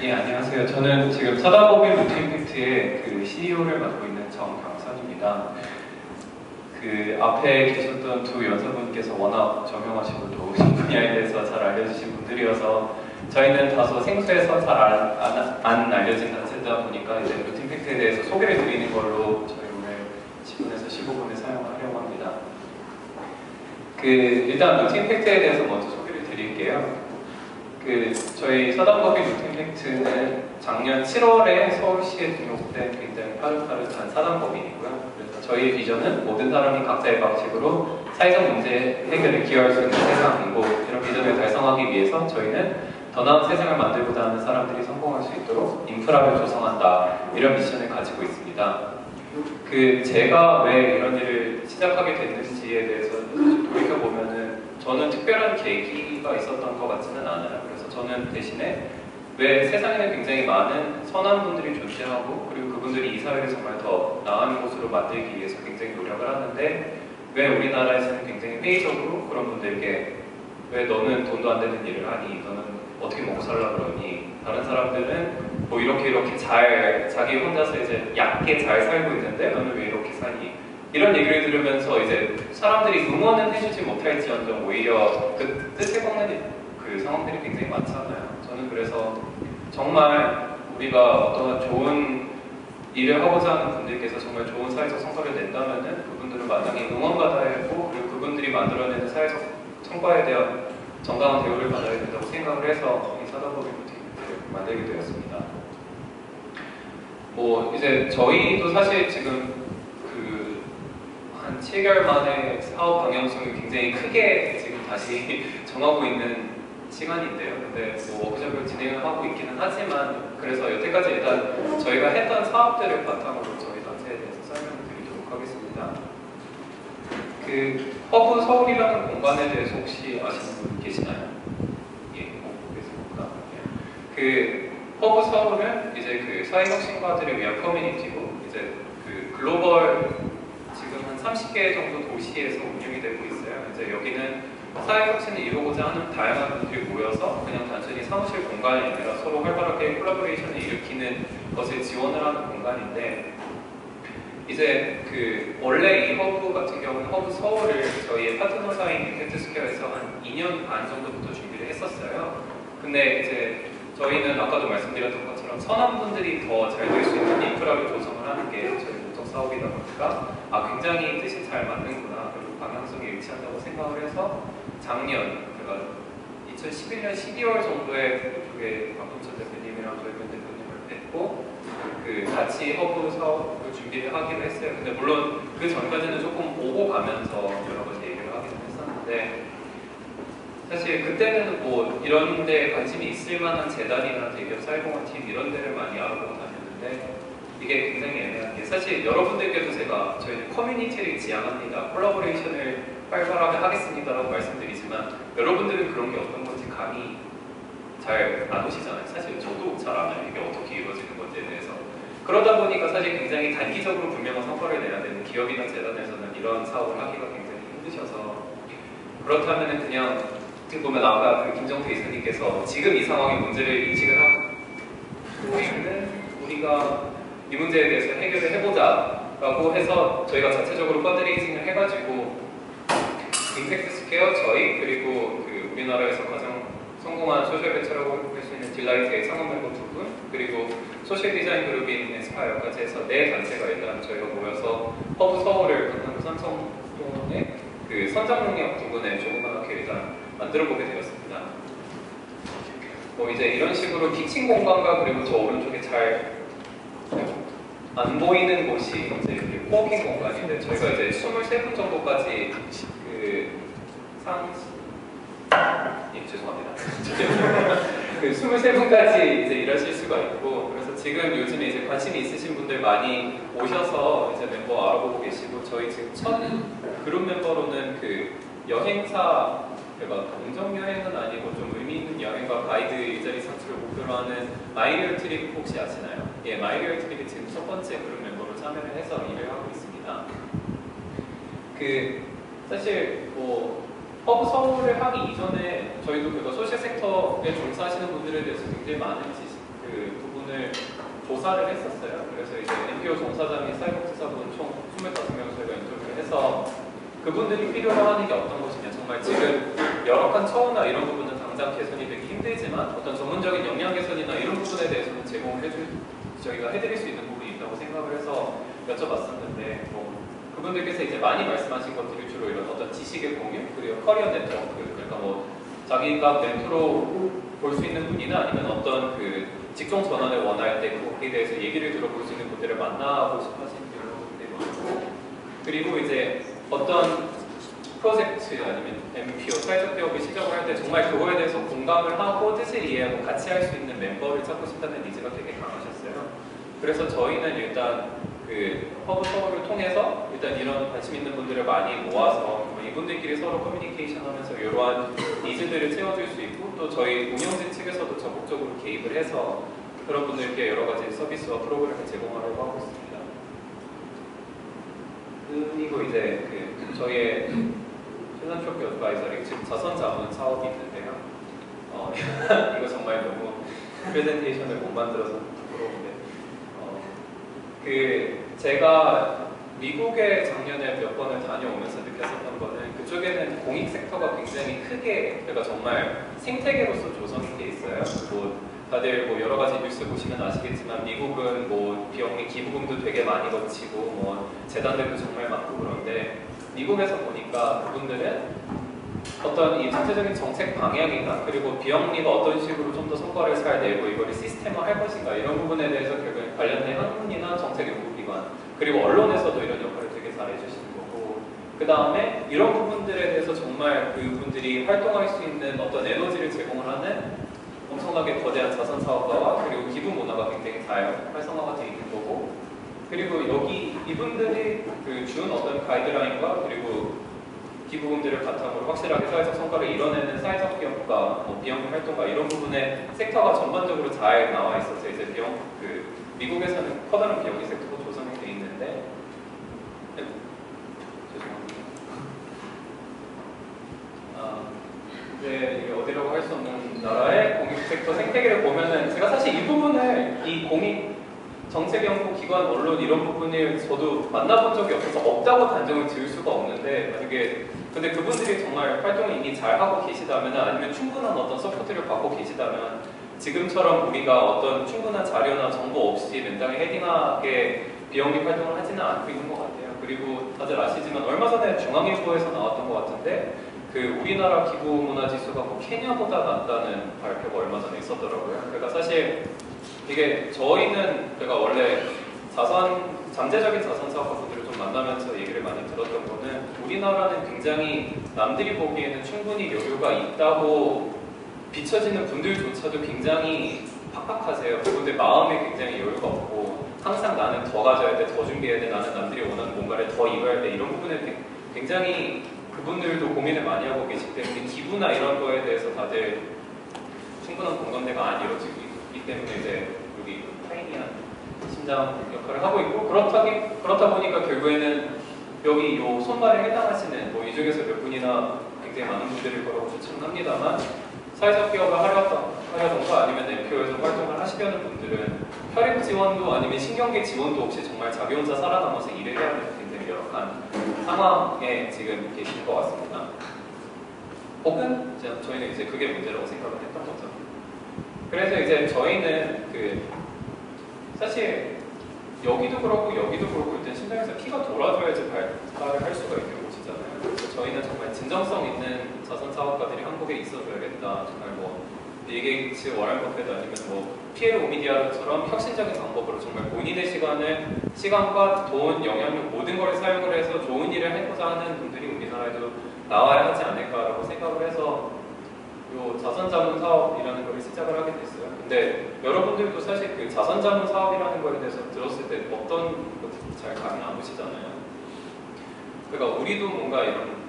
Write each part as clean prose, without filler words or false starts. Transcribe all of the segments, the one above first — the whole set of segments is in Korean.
예, 안녕하세요. 저는 지금 서다법인 루트임팩트의 그 CEO를 맡고 있는 정강선입니다. 그 앞에 계셨던 두 여성분께서 워낙 정형하시고 또 분야에 대해서 잘 알려주신 분들이어서 저희는 다소 생소해서 잘 안 알려진 단체다 보니까 이제 루트임팩트에 대해서 소개를 드리는 걸로 저희 오늘 10분에서 15분을 사용하려고 합니다. 일단 루트임팩트에 대해서 먼저 소개를 드릴게요. 저희 서당법인 루트임팩트는 작년 7월에 서울시에 등록된 굉장히 파릇파릇한 사단법인이고요. 그래서 저희의 비전은 모든 사람이 각자의 방식으로 사회적 문제 해결에 기여할 수 있는 세상이고, 이런 비전을 달성하기 위해서 저희는 더 나은 세상을 만들고자 하는 사람들이 성공할 수 있도록 인프라를 조성한다, 이런 미션을 가지고 있습니다. 제가 왜 이런 일을 시작하게 됐는지에 대해서 돌이켜보면은 저는 특별한 계기가 있었던 것 같지는 않아요. 그래서 저는 대신에 왜 세상에는 굉장히 많은 선한 분들이 존재하고, 그리고 그분들이 이 사회를 정말 더 나은 곳으로 만들기 위해서 굉장히 노력을 하는데, 왜 우리나라에서는 굉장히 회의적으로 그런 분들께 왜 너는 돈도 안 되는 일을 하니? 너는 어떻게 먹고 살라 그러니? 다른 사람들은 뭐 이렇게 잘 자기 혼자서 이제 얕게 잘 살고 있는데 너는 왜 이렇게 사니? 이런 얘기를 들으면서 이제 사람들이 응원은 해주지 못할지언정 오히려 그 뜻에 꺾는 그 상황들이 굉장히 많잖아요. 저는 그래서 정말 우리가 어떤 좋은 일을 하고자 하는 분들께서 정말 좋은 사회적 성과를 낸다면은 그분들은 마땅히 응원받아야 하고, 그리고 그분들이 만들어내는 사회적 성과에 대한 정당한 대우를 받아야 된다고 생각을 해서 이 사단법인 루트임팩트를 만들게 되었습니다. 뭐 이제 저희도 사실 지금 한 7개월 만에 사업 방향성을 굉장히 크게 지금 다시 정하고 있는 시간인데요. 근데 뭐 워크숍을 진행을 하고 있기는 하지만, 그래서 여태까지 일단 저희가 했던 사업들을 바탕으로 저희 단체에 대해서 설명을 드리도록 하겠습니다. 허브 서울이라는 공간에 대해서 혹시 아시는 분 계시나요? 예, 보겠습니다. 허브 서울은 이제 사회혁신가들을 위한 커뮤니티고, 이제 글로벌 지금 한 30개 정도 도시에서 운영이 되고 있어요. 이제 여기는 사회혁신을 이루고자 하는 다양한 분들이 모여서 그냥 단순히 사무실 공간이 아니라 서로 활발하게 콜라보레이션을 일으키는 것을 지원을 하는 공간인데, 이제 원래 이 허브 같은 경우는 허브 서울을 저희의 파트너사인 임팩트스퀘어에서 한 2년 반 정도부터 준비를 했었어요. 근데 이제 저희는 아까도 말씀드렸던 것처럼 선한 분들이 더 잘 될 수 있는 인프라를 조성을 하는 게 저희 목적 사업이다 보니까 굉장히 뜻이 잘 맞는구나, 그리고 방향성이 일치한다고 생각을 해서 작년, 제가 2011년 12월 정도에 그쪽에 박동천 대표님이랑 저희 분 대표님을 뵙고 같이 허브 사업을 준비를 하기로 했어요. 근데 물론 그 전까지는 조금 오고 가면서 여러 가지 얘기를 하기는 했었는데, 사실 그때는 뭐 이런 데 관심이 있을 만한 재단이나 대기업 사회공헌팀 이런 데를 많이 알아보고 다녔는데, 이게 굉장히 애매한 게, 사실 여러분들께도 제가 저희는 커뮤니티를 지향합니다, 콜라보레이션을 활발하게 하겠습니다라고 말씀드리지만, 여러분들은 그런 게 어떤 건지 감이 잘 안 오시잖아요. 사실 저도 잘 안 알아요, 이게 어떻게 이루어지는 건지에 대해서. 그러다 보니까 사실 굉장히 단기적으로 분명한 성과를 내야 되는 기업이나 재단에서는 이런 사업을 하기가 굉장히 힘드셔서, 그렇다면 그냥 지금 보면 아까 김정태 이사님께서 지금 이 상황의 문제를 인식을 하고 있는, 우리가 이 문제에 대해서 해결을 해보자 라고 해서 저희가 자체적으로 펀드레이징을 해가지고 임팩트스퀘어 저희, 그리고 우리나라에서 가장 성공한 소셜벤처라고 할 수 있는 딜라이트의 창업 멤버 2분, 그리고 소셜 디자인 그룹인 에스파이어까지 해서 4단체가 일단 저희가 모여서 허브 서울을 강남구 삼성동의 선장농협 부근에 조그맣게 일단 만들어보게 되었습니다. 뭐 이제 이런 식으로 키친 공간과, 그리고 저 오른쪽에 잘 안 보이는 곳이 이제 코워킹 공간인데, 저희가 이제 23분 정도까지 죄송합니다. 23분까지 이제 일하실 수가 있고, 그래서 지금 요즘에 이제 관심이 있으신 분들 많이 오셔서 이제 멤버 알아보고 계시고, 저희 지금 첫 그룹 멤버로는 여행사, 공정 여행은 아니고 좀 의미 있는 여행과 가이드 일자리 창출을 목표로 하는 마이리얼 트립 혹시 아시나요? 예, 마이리얼 트립이 지금 첫 번째 그룹 멤버로 참여를 해서 일을 하고 있습니다. 사실 뭐 허브 서울을 하기 이전에 저희도 소셜 섹터에 종사하시는 분들에 대해서 굉장히 많은 그 부분을 조사를 했었어요. 그래서 이제 NPO 종사자인 사회복지사분 총 25명 저희가 인터뷰를 해서 그분들이 필요로 하는 게 어떤 것이냐, 정말 지금 열악한 처우나 이런 부분은 당장 개선이 되기 힘들지만 어떤 전문적인 역량 개선이나 이런 부분에 대해서는 저희가 해드릴 수 있는 부분이 있다고 생각을 해서 여쭤봤었는데, 뭐 그분들께서 이제 많이 말씀하신 것들이 주로 이런 어떤 지식의 공유, 그리고 커리어 네트워크, 그러니까 뭐 자기가 멘토로 볼 수 있는 분이나 아니면 어떤 그 직종 전환을 원할 때 그거에 대해서 얘기를 들어볼 수 있는 분들을 만나고 싶어 하시는 분들이 많고, 그리고 이제 어떤 프로젝트 아니면 MPO, 사회적 기업을 시작을 할 때 정말 그거에 대해서 공감을 하고 뜻을 이해하고 같이 할 수 있는 멤버를 찾고 싶다는 니즈가 되게 강하셨어요. 그래서 저희는 일단 그 허브 서울을 통해서 일단 이런 관심 있는 분들을 많이 모아서 이분들끼리 서로 커뮤니케이션 하면서 이러한 니즈들을 채워줄 수 있고, 또 저희 운영진 측에서도 적극적으로 개입을 해서 그런 분들께 여러 가지 서비스와 프로그램을 제공하려고 하고 있습니다. 그리고 이제 그 저희의 필란트로피 어드바이저리 지금 자선자문 사업이 있는데요. 이거 정말 너무 프레젠테이션을 못 만들어서 부끄러운데, 제가 미국에 작년에 몇 번을 다녀오면서 느꼈었던 거는 그쪽에는 공익 섹터가 굉장히 크게, 그러니까 정말 생태계로서 조성이 돼 있어요. 뭐 다들 뭐 여러 가지 뉴스 보시면 아시겠지만 미국은 뭐 비영리 기부금도 되게 많이 거치고 뭐 재단들도 정말 많고, 그런데 미국에서 보니까 그분들은 어떤 이 전체적인 정책 방향이나 그리고 비영리가 어떤 식으로 좀 더 성과를 잘 내고 이거를 시스템화 할 것인가, 이런 부분에 대해서 결국 관련된 학문이나 정책 연구기관 그리고 언론에서도 이런 역할을 되게 잘 해주시는 거고, 그 다음에 이런 부분들에 대해서 정말 그분들이 활동할 수 있는 어떤 에너지를 제공을 하는 엄청나게 거대한 자선 사업가와 그리고 기부 문화가 굉장히 잘 활성화가 되어 있는 거고, 그리고 여기 이분들이 준 어떤 가이드라인과 그리고 기부금들을 바탕으로 확실하게 사회적 성과를 이뤄내는 사회적 기업과 뭐 비영리 활동가 이런 부분에 섹터가 전반적으로 잘 나와 있어서 이제 미국에서는 커다란 비영리 섹터가 조성이 돼 있는데, 죄송합니다. 이제 어디라고 할 수 없는 나라의 공익 섹터 생태계를 보면은 제가 사실 이 부분을 이 공익 정책연구기관, 언론 이런 부분을 저도 만나본 적이 없어서 없다고 단정을 지을 수가 없는데, 만약에 근데 그분들이 정말 활동을 이미 잘하고 계시다면 아니면 충분한 어떤 서포트를 받고 계시다면 지금처럼 우리가 어떤 충분한 자료나 정보 없이 맨땅에 헤딩하게 비영리 활동을 하지는 않고 있는 것 같아요. 그리고 다들 아시지만 얼마 전에 중앙일보에서 나왔던 것 같은데 우리나라 기부 문화 지수가 뭐 케냐보다 낮다는 발표가 얼마 전에 있었더라고요. 그러니까 사실 이게 저희는 제가 원래 잠재적인 자선 사업가분들을 좀 만나면서 얘기를 많이 들었던 거는 우리나라는 굉장히 남들이 보기에는 충분히 여유가 있다고 비춰지는 분들조차도 굉장히 팍팍하세요. 그분들 마음에 굉장히 여유가 없고 항상 나는 더 가져야 돼, 더 준비해야 돼, 나는 남들이 원하는 뭔가를 더 이뤄야 돼, 이런 부분에 굉장히 그분들도 고민을 많이 하고 계시기 때문에 기부나 이런 거에 대해서 다들 충분한 공감대가 안 이루어지고 있기 때문에 이제 여기 타이니한 심장 역할을 하고 있고, 그렇다 보니까 결국에는 여기 요 손발에 해당하시는 이 중에서 몇 분이나 굉장히 많은 분들일 거라고 추측합니다만, 사회적 기업을 하려던가 아니면 NPO에서 활동을 하시려는 분들은 혈액 지원도 아니면 신경계 지원도 없이 정말 자기 혼자 살아남아서 일을 해야 되는 굉장히 열악한 상황에 지금 계시는 것 같습니다. 혹은 저희는 이제 그게 문제라고 생각을 했던 거죠. 그래서 이제 저희는 사실 여기도 그렇고 여기도 그렇고 일단 심장에서 피가 돌아줘야지 발달을 할 수가 있는 곳이잖아요. 그래서 저희는 정말 진정성 있는 자선 사업가들이 한국에 있어줘야겠다. 정말 빌 게이츠, 워런 버핏 아니면 피에르 오미디아처럼 혁신적인 방법으로 정말 본인의 시간과 돈, 영향력 모든 걸 사용을 해서 좋은 일을 해보자 하는 분들이 우리나라에도 나와야 하지 않을까라고 생각을 해서 요 자선자문 사업이라는 걸 시작을 하게 됐어요. 근데 여러분들도 사실 그 자선자문 사업이라는 거에 대해서 들었을 때 어떤 것들이 잘 감이 안 오시잖아요. 그러니까 우리도 뭔가 이런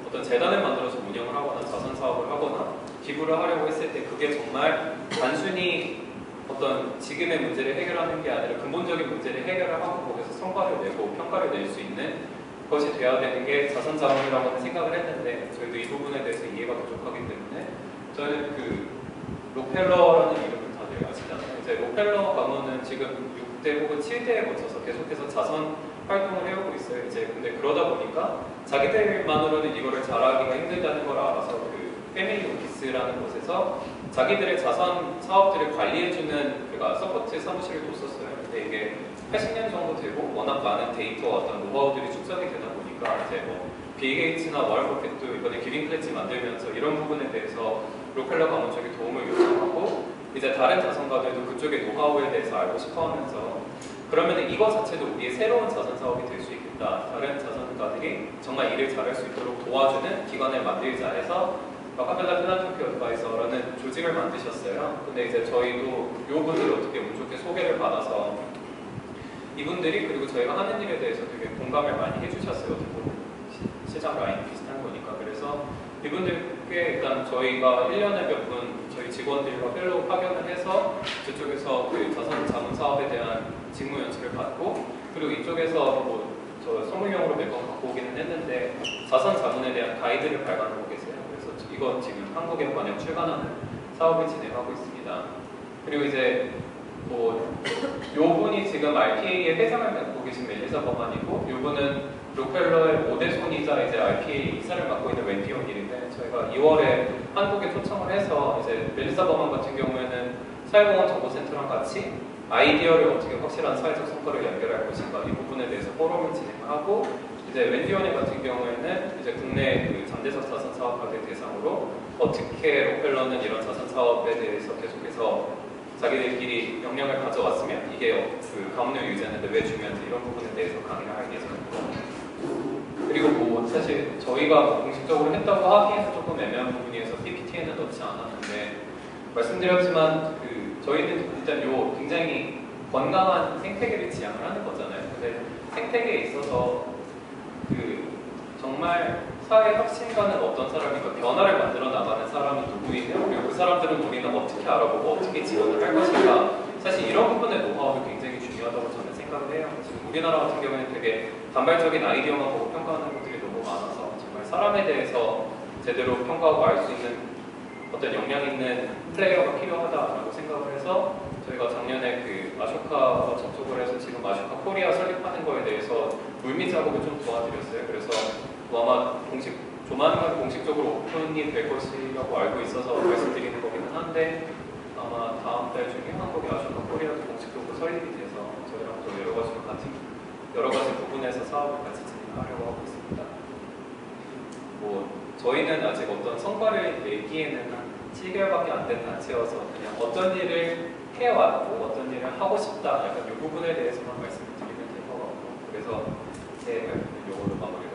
어떤 재단을 만들어서 운영을 하거나 자선 사업을 하거나 기부를 하려고 했을 때 그게 정말 단순히 어떤 지금의 문제를 해결하는 게 아니라 근본적인 문제를 해결을 하고 거기서 성과를 내고 평가를 낼 수 있는 것이 되어야 되는 게 자선자문이라고는 생각을 했는데, 저희도 이 부분에 대해서 이해가 부족하기 때문에 저는 로펠러라는 이름을 다들 아시잖아요. 이제 록펠러 가문은 지금 6대 혹은 7대에 거쳐서 계속해서 자선 활동을 해오고 있어요. 이제 근데 그러다 보니까 자기들만으로는 이거를 잘하기가 힘들다는 걸 알아서 그 패밀리 오피스라는 곳에서 자기들의 자선 사업들을 관리해주는 그러니까 서포트 사무실을 뒀었어요. 근데 이게 80년 정도 되고 워낙 많은 데이터와 어떤 노하우들이 축적이 되다 보니까 이제 뭐 빌 게이츠나 워런 버핏도 이번에 기빙 플래지 만들면서 이런 부분에 대해서 록펠러 가문 쪽에 도움을 요청하고 이제 다른 자선가들도 그쪽의 노하우에 대해서 알고 싶어하면서 그러면 이거 자체도 우리의 새로운 자선 사업이 될 수 있겠다. 다른 자선가들이 정말 일을 잘할 수 있도록 도와주는 기관을 만들자 해서 카펠라 필란트로피 어드바이저라는 조직을 만드셨어요. 근데 이제 저희도 이 분들을 어떻게 운 좋게 소개를 받아서 이분들이 그리고 저희가 하는 일에 대해서 되게 공감을 많이 해주셨어요. 어떻게 보면 시장 라인이 비슷한 거니까. 그래서 이분들께 일단 저희가 1년에 몇 분 저희 직원들과 펠로우 파견을 해서 저쪽에서 그 자선 자문 사업에 대한 직무 연수를 받고 그리고 이쪽에서 뭐 저 소모용으로 매번 갖고 오기는 했는데 자선 자문에 대한 가이드를 발간하고 계세요. 그래서 이거 지금 한국에 번역 출간하는 사업을 진행하고 있습니다. 그리고 이제 뭐 요분이 지금 RPA의 회장을 맡고 계신 멜리사 버만이고 요분은 록펠러의 5대 손이자 이제 RPA 이사를 맡고 있는 웬디 온일인데 저희가 2월에 한국에 초청을 해서 이제 멜리사 버만 같은 경우에는 사회공헌 정보센터랑 같이 아이디어를 어떻게 확실한 사회적 성과를 연결할 것인가 이 부분에 대해서 포럼을 진행하고 이제 웬디 온일 같은 경우에는 이제 국내 그 잠재적 자선 사업가들 대상으로 어떻게 록펠러는 이런 자선 사업에 대해서 계속해서 자기들끼리 역량을 가져왔으면 이게 그 가문을 유지하는데 왜 중요한지 이런 부분에 대해서 강의를 할 예정입니다. 그리고 뭐 사실 저희가 공식적으로 했다고 하기에는 조금 애매한 부분이어서 PPT에는 넣지 않았는데 말씀드렸지만 그 저희는 일단 요 굉장히 건강한 생태계를 지향을 하는 거잖아요. 근데 생태계에 있어서 그 정말 사회 혁신가는 어떤 사람인가 변화를 만들어 나가는 사람은 누구이며 그리고 그 사람들은 우리는 어떻게 알아보고 어떻게 지원을 할 것인가 사실 이런 부분의 노하우도 굉장히 중요하다고 저는 생각을 해요. 지금 우리나라 같은 경우에는 되게 단발적인 아이디어만 보고 평가하는 분들이 너무 많아서 정말 사람에 대해서 제대로 평가하고 알 수 있는 어떤 역량 있는 플레이어가 필요하다라고 생각을 해서 저희가 작년에 그 아쇼카와 접촉을 해서 지금 아쇼카 코리아 설립하는 거에 대해서 물밑 작업을 좀 도와드렸어요. 그래서 뭐 아마 조만간 공식적으로 오픈이 될 것이라고 알고 있어서 말씀드리는 거기는 한데 아마 다음 달 중에 한국의 아쇼카 코리아도 공식적으로 설립이 돼서 저희랑 또 여러 가지 부분에서 사업을 같이 진행하려고 하고 있습니다. 뭐 저희는 아직 어떤 성과를 내기에는 한 7개월밖에 안 된 단체여서 그냥 어떤 일을 해왔고 어떤 일을 하고 싶다 약간 이 부분에 대해서만 말씀을 드리면 될 것 같고 그래서 제 발표는 이걸로 마무리가